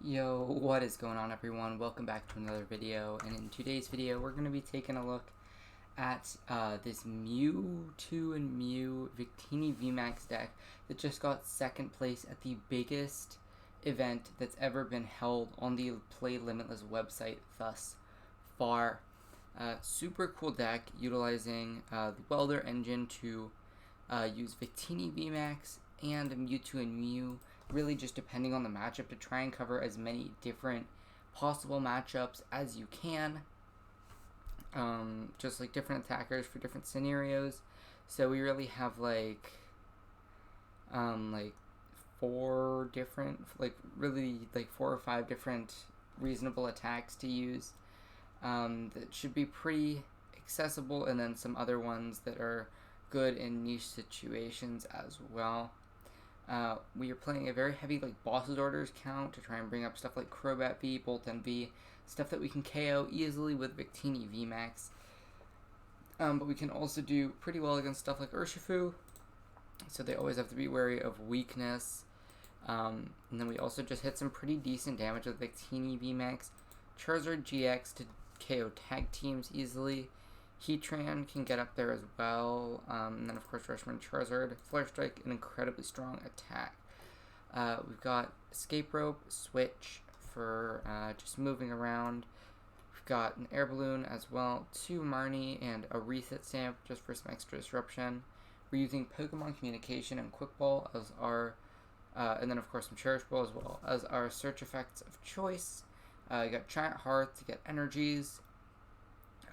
Yo, what is going on, everyone? Welcome back to another video, and in today's video we're going to be taking a look at this Mewtwo and Mew Victini VMAX deck that just got second place at the biggest event that's ever been held on the Play Limitless website thus far. Super cool deck utilizing the Welder engine to use Victini VMAX and Mewtwo and Mew, really just depending on the matchup to try and cover as many different possible matchups as you can. Just like different attackers for different scenarios. So we really have like four different, four or five different reasonable attacks to use that should be pretty accessible, and then some other ones that are good in niche situations as well. We are playing a very heavy boss's orders count to try and bring up stuff like Crobat V, V, stuff that we can KO easily with Victini VMAX. But we can also do pretty well against stuff like Urshifu, so they always have to be wary of weakness. And then we also just hit some pretty decent damage with Victini VMAX. Charizard-GX to KO tag teams easily. Heatran can get up there as well, and then of course Reshiram Charizard, Flare Strike, an incredibly strong attack. We've got Escape Rope, Switch for just moving around. We've got an Air Balloon as well, 2 Marnie, and a Reset Stamp just for some extra disruption. We're using Pokémon Communication and Quick Ball as our, and then of course some Cherish Ball as well as our search effects of choice. You got Giant Hearth to get energies.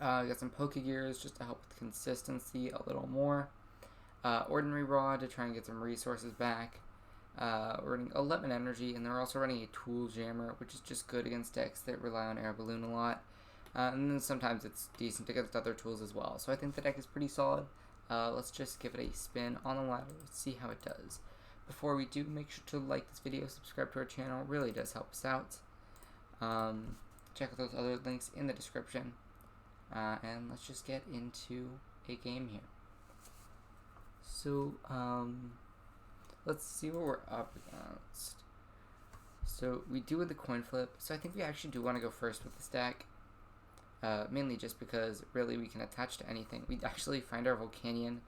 We got some Pokégears just to help with consistency a little more. Ordinary Rod to try and get some resources back. We're running 11 energy, and they're also running a Tool Jammer, which is just good against decks that rely on Air Balloon a lot. And then sometimes it's decent against other tools as well. So I think the deck is pretty solid. Let's just give it a spin on the ladder, see how it does. Before we do, make sure to like this video, subscribe to our channel, it really does help us out. Check out those other links in the description. And let's just get into a game here. So, let's see what we're up against. So, we do with the coin flip. So, I think we actually do want to go first with this deck. Mainly just because, really, we can attach to anything. We actually find our Volcanion,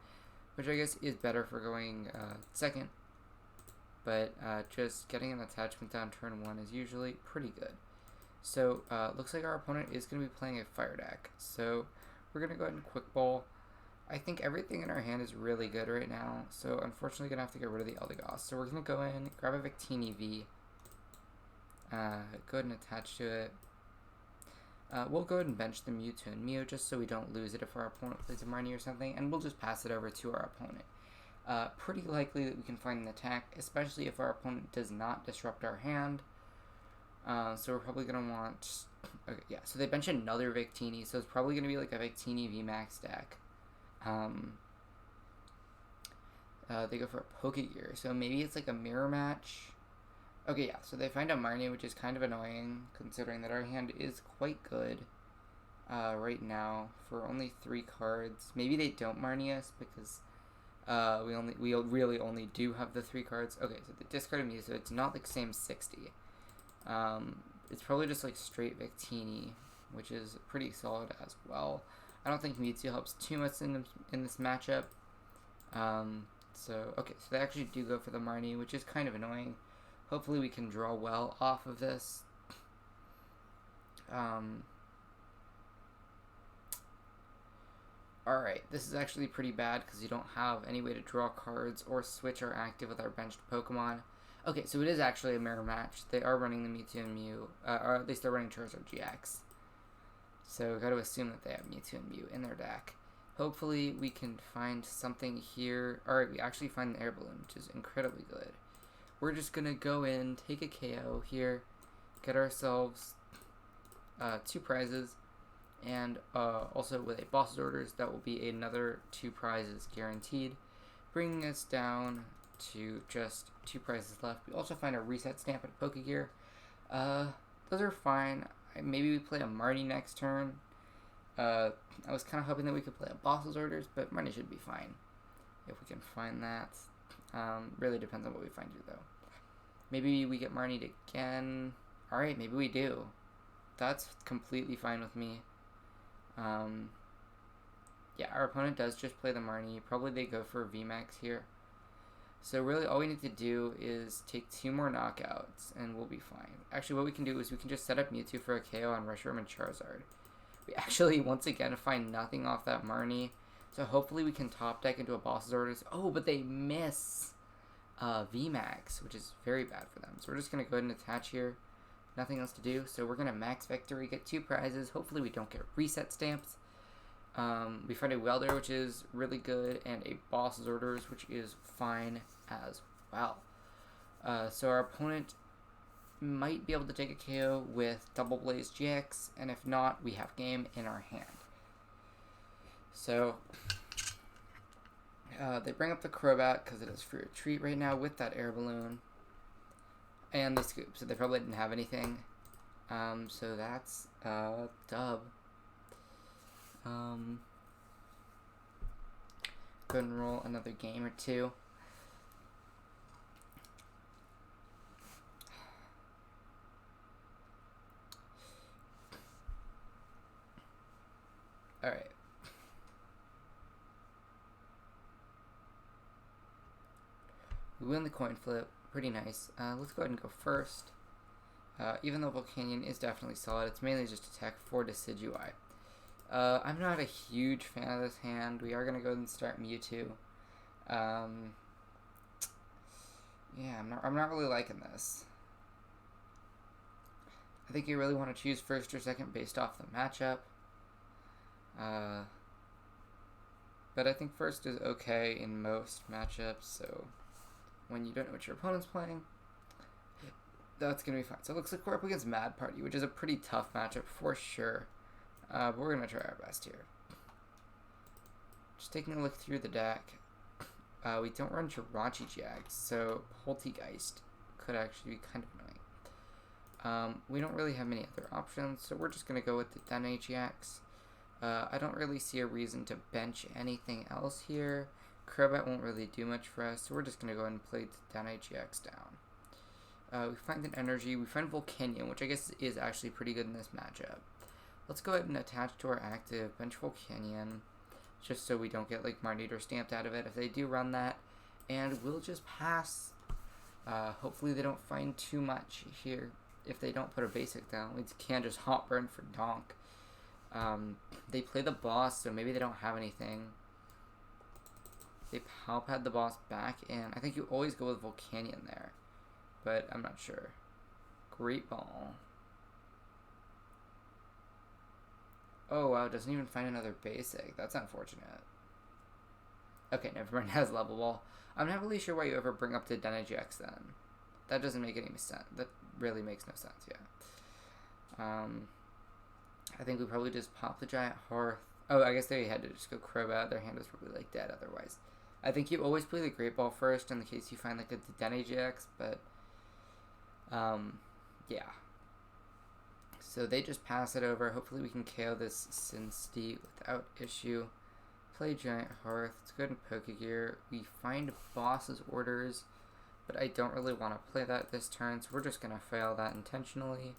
which I guess is better for going second. But just getting an attachment down turn 1 is usually pretty good. So, looks like our opponent is going to be playing a fire deck. So, we're going to go ahead and quick ball. I think everything in our hand is really good right now. So, unfortunately, going to have to get rid of the Eldegoss. So, we're going to go in, grab a Victini V. Go ahead and attach to it. We'll go ahead and bench the Mewtwo and Mew just so we don't lose it if our opponent plays a Marnie or something. And we'll just pass it over to our opponent. Pretty likely that we can find an attack, especially if our opponent does not disrupt our hand. So we're probably going to want, okay, yeah, so they bench another Victini, so it's probably going to be like a Victini VMAX deck. They go for a Pokégear, so maybe it's like a mirror match. Okay, yeah, so they find a Marnie, which is kind of annoying, considering that our hand is quite good right now for only 3 cards. Maybe they don't Marnie us because we really only do have the 3 cards. Okay, so they discarded Mew, so it's not like same 60. It's probably just like straight Victini, which is pretty solid as well. I don't think Mewtwo helps too much in this matchup. Okay, so they actually do go for the Marnie, which is kind of annoying. Hopefully we can draw well off of this. Alright, this is actually pretty bad because you don't have any way to draw cards or switch our active with our benched Pokemon. Okay, so it is actually a mirror match. They are running the Mewtwo and Mew, or at least they're running Charizard-GX. So we've got to assume that they have Mewtwo and Mew in their deck. Hopefully we can find something here. Alright, we actually find the Air Balloon, which is incredibly good. We're just going to go in, take a KO here, get ourselves 2 prizes, and also with a boss's orders, that will be another 2 prizes guaranteed, bringing us down to just 2 prizes left. We also find a Reset Stamp at Pokégear. Those are fine. Maybe we play a Marnie next turn. I was kind of hoping that we could play a boss's orders, but Marnie should be fine if we can find that. Really depends on what we find here, though. Maybe we get Marnied again. Alright, maybe we do. That's completely fine with me. Yeah, our opponent does just play the Marnie. Probably they go for VMAX here. So really all we need to do is take 2 more knockouts and we'll be fine. Actually, what we can do is we can just set up Mewtwo for a KO on Reshiram and Charizard. We actually, once again, find nothing off that Marnie. So hopefully we can top deck into a boss's orders. Oh, but they miss VMAX, which is very bad for them. So we're just going to go ahead and attach here. Nothing else to do. So we're going to max victory, get 2 prizes. Hopefully we don't get reset stamps. We find a Welder, which is really good, and a boss's orders, which is fine as well. So our opponent might be able to take a KO with Double Blaze GX, and if not, we have game in our hand. So they bring up the Crobat because it is free retreat right now with that Air Balloon, and the Scoop, so they probably didn't have anything. So that's dub. Go ahead and roll another game or 2. Alright. We win the coin flip. Pretty nice. Let's go ahead and go first. Even though Volcanion is definitely solid, it's mainly just attack for Decidueye. I'm not a huge fan of this hand. We are going to go ahead and start Mewtwo. Yeah, I'm not really liking this. I think you really want to choose first or second based off the matchup. But I think first is okay in most matchups, so when you don't know what your opponent's playing, that's going to be fine. So it looks like we're up against Mad Party, which is a pretty tough matchup for sure. But we're going to try our best here. Just taking a look through the deck. We don't run Charizard-GX, so Poltegeist could actually be kind of annoying. We don't really have many other options, so we're just going to go with the Dedenne-GX. I don't really see a reason to bench anything else here. Crobat won't really do much for us, so we're just going to go ahead and play the Dedenne-GX down. We find an energy. We find Volcanion, which I guess is actually pretty good in this matchup. Let's go ahead and attach to our active bench Volcanion, just so we don't get like Marnie stamped out of it if they do run that. And we'll just pass. Hopefully they don't find too much here. If they don't put a basic down, we can just hot burn for Donk. They play the boss, so maybe they don't have anything. They power pad the boss back, and I think you always go with Volcanion there, but I'm not sure. Great Ball. Oh wow, doesn't even find another basic. That's unfortunate. Okay, never mind, has Level Ball. I'm not really sure why you ever bring up the Dedenne-GX then. That doesn't make any sense. That really makes no sense, yeah. I think we probably just pop the Giant Hearth. Oh, I guess they had to just go Crobat. Their hand was probably like dead otherwise. I think you always play the Great Ball first in the case you find like a Dedenne-GX, but yeah. So they just pass it over. Hopefully we can KO this Cinsti without issue. Play Giant Hearth. Let's go ahead and Pokégear. We find boss's orders, but I don't really want to play that this turn, so we're just going to fail that intentionally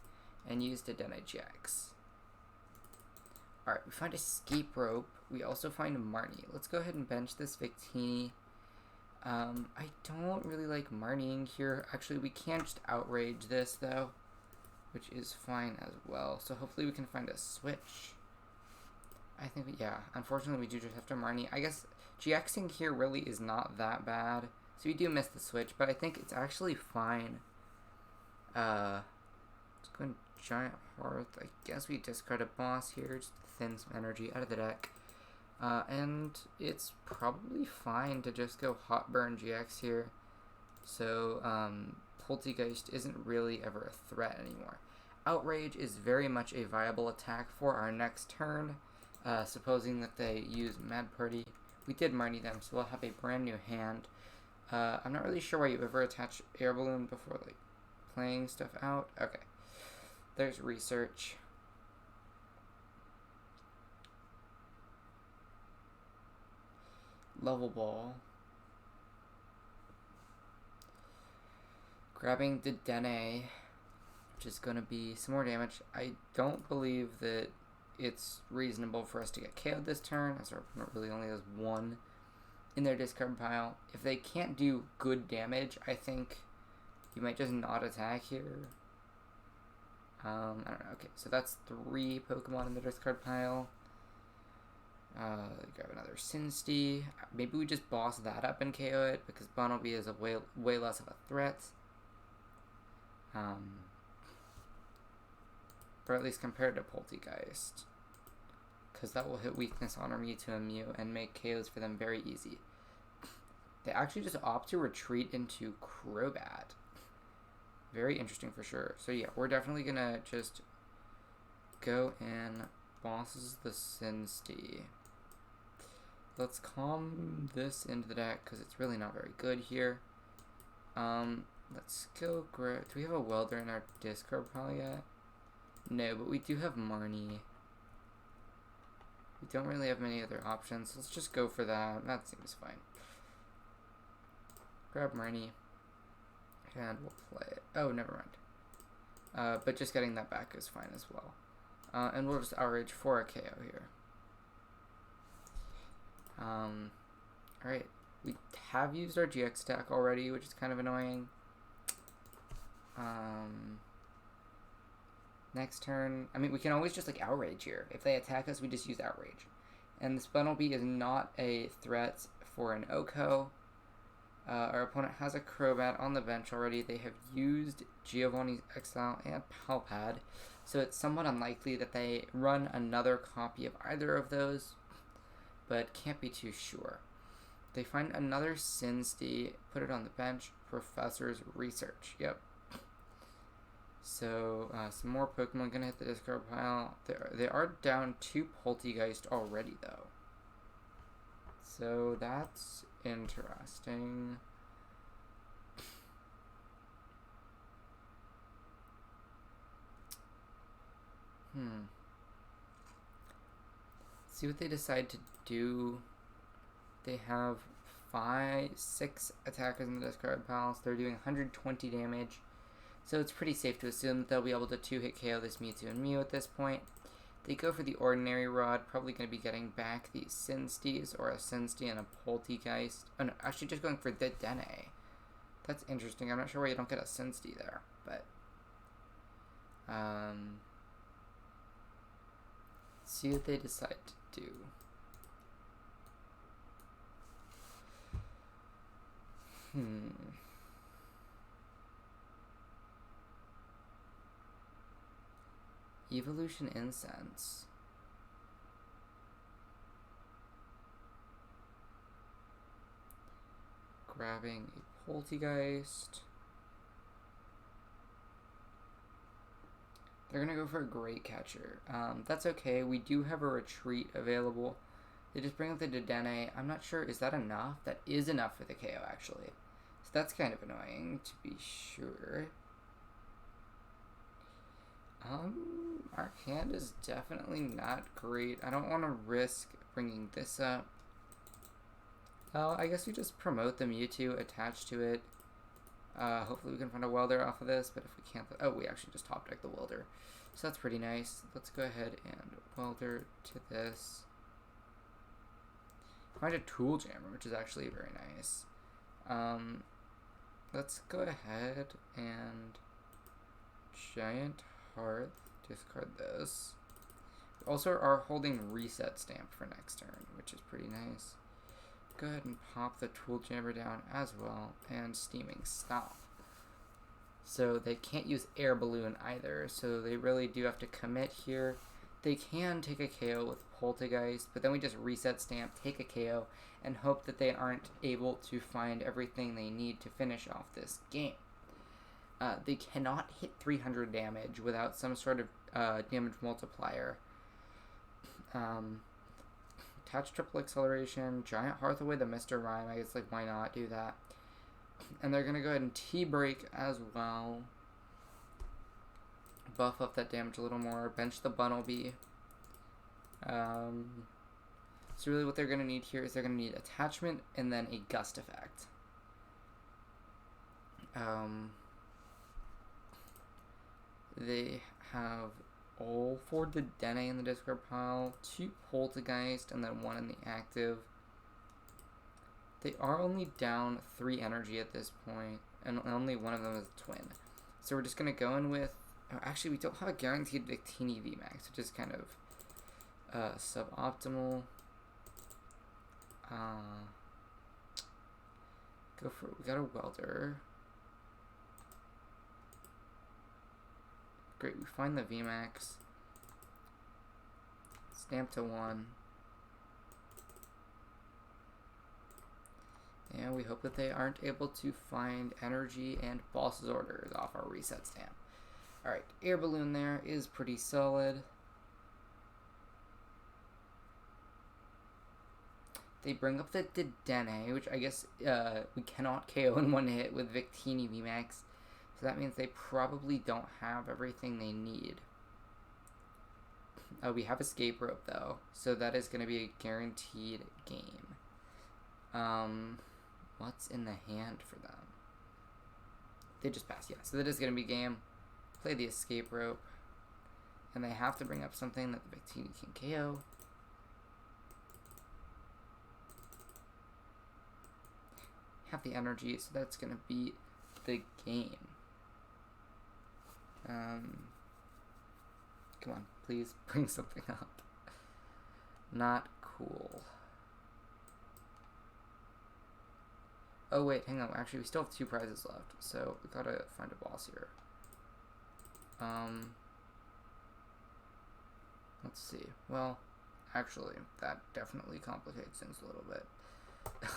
and use the Dedenne-GX. Alright, we find Escape Rope. We also find Marnie. Let's go ahead and bench this Victini. I don't really like Marnieing here. Actually, we can just outrage this, though, which is fine as well. So hopefully we can find a switch. I think, yeah, unfortunately we do just have to Marnie. I guess GXing here really is not that bad. So we do miss the switch, but I think it's actually fine. Let's go and Giant Hearth. I guess we discard a boss here, just to thin some energy out of the deck. And it's probably fine to just go Hot Burn GX here. So, Poltegeist isn't really ever a threat anymore. Outrage is very much a viable attack for our next turn, supposing that they use Mad Party. We did Marnie them, so we'll have a brand new hand. I'm not really sure why you ever attach Air Balloon before like playing stuff out. Okay, there's research. Level Ball. Grabbing Dedenne, which which is going to be some more damage. I don't believe that it's reasonable for us to get KO'd this turn, as our opponent really only has one in their discard pile. If they can't do good damage, I think you might just not attack here. I don't know. Okay, so that's 3 Pokemon in the discard pile. Grab another Sinsty. Maybe we just boss that up and KO it, because Bunnelby is a way less of a threat. Or at least compared to Poltegeist, because that will hit weakness on our Mewtwo and Mew and make KOs for them very easy. They actually just opt to retreat into Crobat. Very interesting for sure. So yeah, we're definitely gonna just go and bosses the Sinsty. Let's calm this into the deck because it's really not very good here. Let's go grab. Do we have a Welder in our discard pile yet? No, but we do have Marnie. We don't really have many other options. Let's just go for that. That seems fine. Grab Marnie. And we'll play it. Oh, never mind. But just getting that back is fine as well. And we'll just outrage for a KO here. Alright. We have used our GX stack already, which is kind of annoying. Next turn, I mean, we can always just like outrage here. If they attack us, we just use outrage. And this Bunnelby is not a threat for an Oko. Our opponent has a Crobat on the bench already. They have used Giovanni's Exile and Palpad, so it's somewhat unlikely that they run another copy of either of those, but can't be too sure. They find another Sinsty, put it on the bench. Professor's Research. Yep. So, some more Pokemon gonna hit the discard pile. They are down 2 Poltegeist already, though. So, that's interesting. See what they decide to do. They have 6 attackers in the discard pile, so they're doing 120 damage. So it's pretty safe to assume that they'll be able to 2-hit KO this Mewtwo and Mew at this point. They go for the Ordinary Rod, probably going to be getting back the Sinsties, or a Sinsty and a Poltegeist. Oh no, actually just going for the Dedenne. That's interesting. I'm not sure why you don't get a Sinsty there, but... see what they decide to do. Evolution Incense. Grabbing a Poltegeist. They're gonna go for a Great Catcher. That's okay. We do have a retreat available. They just bring up the Dedenne. I'm not sure. Is that enough? That is enough for the KO, actually. So that's kind of annoying, to be sure. Our hand is definitely not great. I don't want to risk bringing this up. Well, I guess we just promote the Mewtwo attached to it. Hopefully we can find a Welder off of this, but if we can't... Oh, we actually just top deck the Welder. So that's pretty nice. Let's go ahead and Welder to this. Find a Tool Jammer, which is actually very nice. Let's go ahead and Giant Hearth, discard this. We also are holding Reset Stamp for next turn, which is pretty nice. Go ahead and pop the Tool Jammer down as well, and Steaming Stop. So they can't use Air Balloon either, so they really do have to commit here. They can take a KO with Poltegeist, but then we just Reset Stamp, take a KO, and hope that they aren't able to find everything they need to finish off this game. They cannot hit 300 damage without some sort of damage multiplier. Attach Triple Acceleration, Giant Hearth away the Mr. Rhyme. I guess, like, why not do that? And they're going to go ahead and T-Break as well. Buff up that damage a little more. Bench the Bunnelby. So really what they're going to need here is they're going to need Attachment and then a Gust effect. they have all 4 Dedenne in the discard pile, 2 Poltergeist, and then 1 in the active. They are only down 3 energy at this point, and only one of them is a twin. So we're just going to go in with... Oh, actually, we don't have a guaranteed Victini VMAX, which is kind of suboptimal. Go for it. We got a Welder. Great, we find the VMAX. Stamp to 1. And we hope that they aren't able to find energy and boss's orders off our reset stamp. Alright, Air Balloon there is pretty solid. They bring up the Dedenne, which I guess we cannot KO in one hit with Victini VMAX. So that means they probably don't have everything they need. We have Escape Rope though, so that is going to be a guaranteed game. What's in the hand for them? They just pass, yeah. So that is going to be game. Play the Escape Rope. And they have to bring up something that the Victini can KO. Have the energy, so that's going to be the game. Come on, please bring something up. Not cool. Oh wait, hang on. Actually, we still have 2 prizes left, so we gotta find a boss here. Let's see. Well, actually, that definitely complicates things a little bit.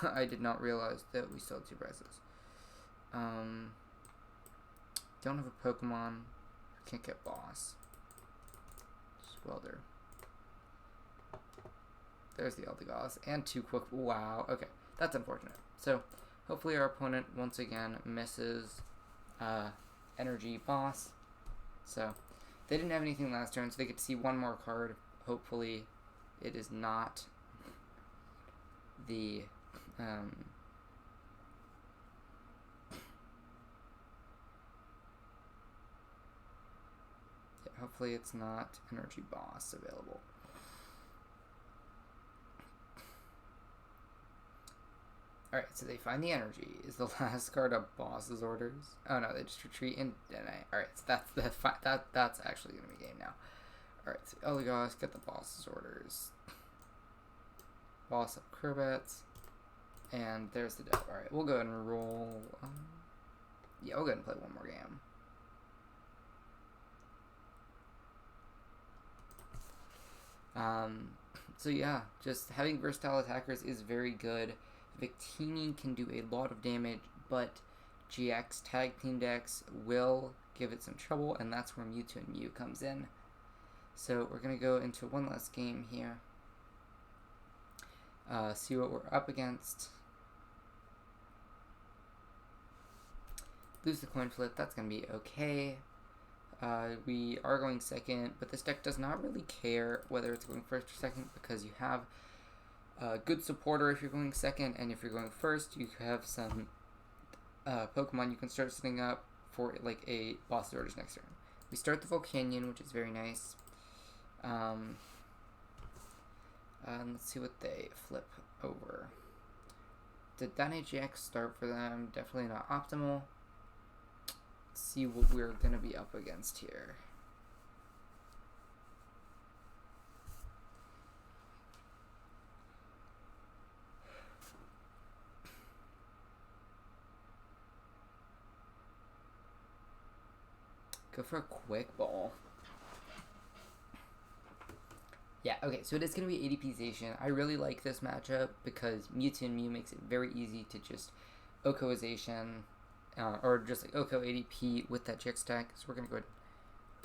I did not realize that we still have 2 prizes. Don't have a Pokemon. Can't get boss. Just Welder. There's the Eldegoss. And 2 quick. Wow. Okay. That's unfortunate. So, hopefully our opponent once again misses energy boss. So, they didn't have anything last turn, so they get to see 1 more card. Hopefully, it is not the hopefully it's not energy boss available. Alright, so they find the energy. Is the last card a boss's orders? Oh no, they just retreat in Dedenne. Alright, so that's actually gonna be game now. Alright, so Eldegoss, get the boss's orders. Boss up Crobat. And there's the dev. Alright, we'll go ahead and roll. Yeah, we'll go ahead and play 1 more game. So yeah, just having versatile attackers is very good. Victini can do a lot of damage, but GX tag team decks will give it some trouble, and that's where Mewtwo and Mew comes in. So we're going to go into 1 last game here. See what we're up against. Lose the coin flip, that's going to be okay. We are going second, but this deck does not really care whether it's going first or second because you have a good supporter if you're going second, and if you're going first, you have some Pokemon you can start setting up for like a boss orders next turn. We start the Volcanion, which is very nice. Let's see what they flip over. Dedenne-GX start for them, definitely not optimal. Let's see what we're going to be up against here. Go for a quick ball. Yeah, okay, so it is going to be ADPization. I really like this matchup because Mewtwo and Mew makes it very easy to just Okoization, or just like Oko ADP with that GX stack. So we're going to go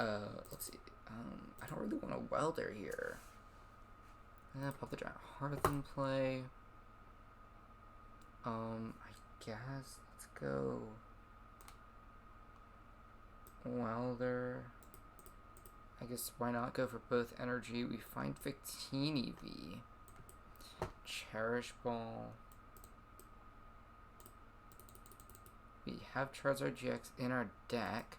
ahead, let's see, I don't really want a Welder here. Pop the Giant Hearth in play. I guess, let's go Welder. I guess why not go for both energy? We find Victini V. Cherish Ball. We have Charizard-GX in our deck.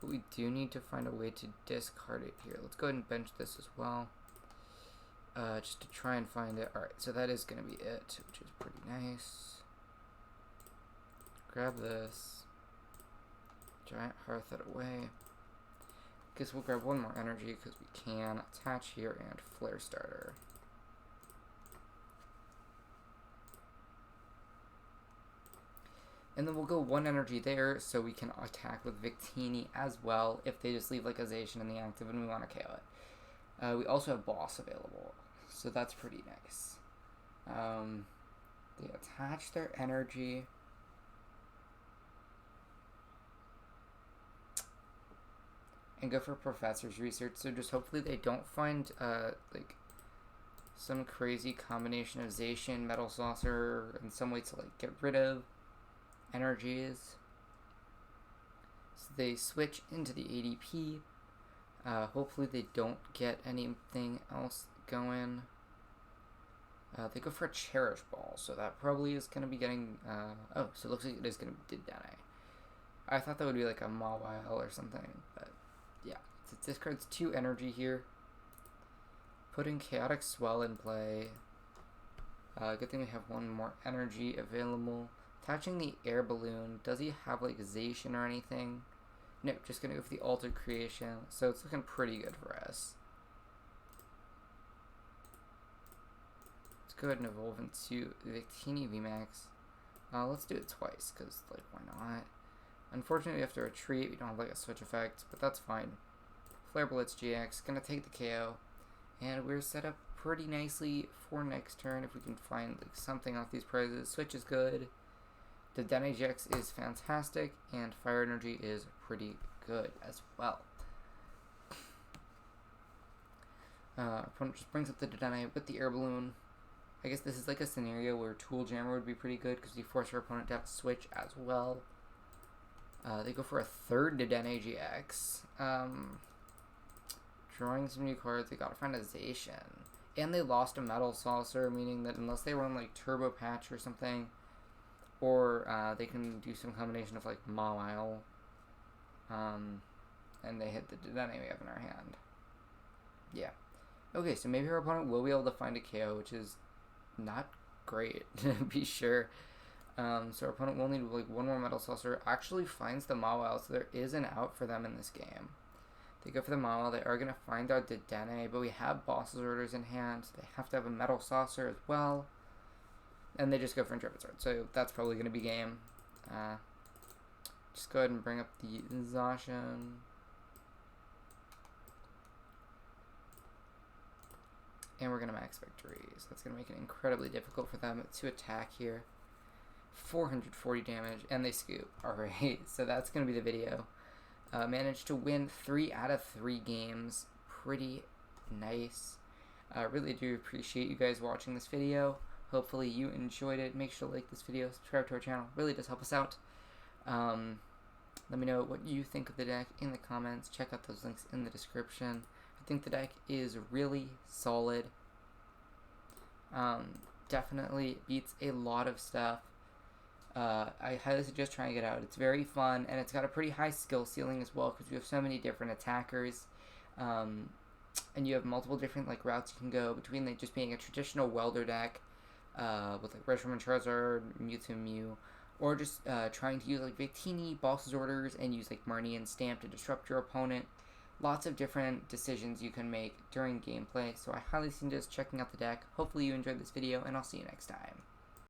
but we do need to find a way to discard it here. Let's go ahead and bench this as well, just to try and find it. Alright, so that is going to be it, which is pretty nice. Grab this. Giant Hearth it away. Guess we'll grab one more energy because we can. Attach here and Flare Starter. And then we'll go one energy there so we can attack with Victini as well if they just leave like a Zacian in the active and we want to KO it. We also have Boss available, so that's pretty nice. They attach their energy. And go for Professor's Research, so just hopefully they don't find like some crazy combination of Zacian, Metal Saucer, and some way to like get rid of energies. So they switch into the ADP. Hopefully they don't get anything else going. They go for a Cherish Ball, so that probably is going to be getting... oh, so it looks like it is going to be Dedenne. I thought that would be like a Mawile or something, but yeah. So it discards 2 energy here. Putting Chaotic Swell in play. Good thing we have one more energy available. Attaching the Air Balloon. Does he have like Zacian or anything? Nope, just gonna go for the Altered Creation. So it's looking pretty good for us. Let's go ahead and evolve into Victini VMAX. Let's do it twice, because like why not? Unfortunately we have to retreat, we don't have like a switch effect, but that's fine. Flare Blitz GX, gonna take the KO. And we're set up pretty nicely for next turn if we can find like something off these prizes. Switch is good. The Dedenne-GX is fantastic, and Fire Energy is pretty good as well. Opponent just brings up the Dedenne with the Air Balloon. I guess this is like a scenario where Tool Jammer would be pretty good because we force our opponent to have to switch as well. They go for a third Dedenne-GX. Drawing some new cards, they gotta find a Zacian. And they lost a Metal Saucer, meaning that unless they run like Turbo Patch or something, or they can do some combination of like Mawile, and they hit the Dedenne we have in our hand. Yeah. Okay, so maybe our opponent will be able to find a KO, which is not great, to be sure. So our opponent will need like one more Metal Saucer. Actually finds the Mawile, so there is an out for them in this game. They go for the Mawile. They are going to find our Dedenne, but we have Boss's Orders in hand, so they have to have a Metal Saucer as well. And they just go for Intrepid Sword, so that's probably going to be game. Just go ahead and bring up the Zacian. And we're going to max victory, so that's going to make it incredibly difficult for them to attack here. 440 damage, and they scoop. Alright, so that's going to be the video. Managed to win 3 out of 3 games. Pretty nice. Really do appreciate you guys watching this video. Hopefully you enjoyed it. Make sure to like this video, subscribe to our channel. Really does help us out. Let me know what you think of the deck in the comments. Check out those links in the description. I think the deck is really solid. Definitely beats a lot of stuff. I highly suggest trying to get out. It's very fun, and it's got a pretty high skill ceiling as well because you have so many different attackers. And you have multiple different like routes you can go between like just being a traditional welder deck with like Reshiram Charizard, Mewtwo Mew, or just trying to use like Victini, Boss's Orders, and use like Marnie and Stamp to disrupt your opponent. Lots of different decisions you can make during gameplay, so I highly suggest checking out the deck. Hopefully you enjoyed this video, and I'll see you next time.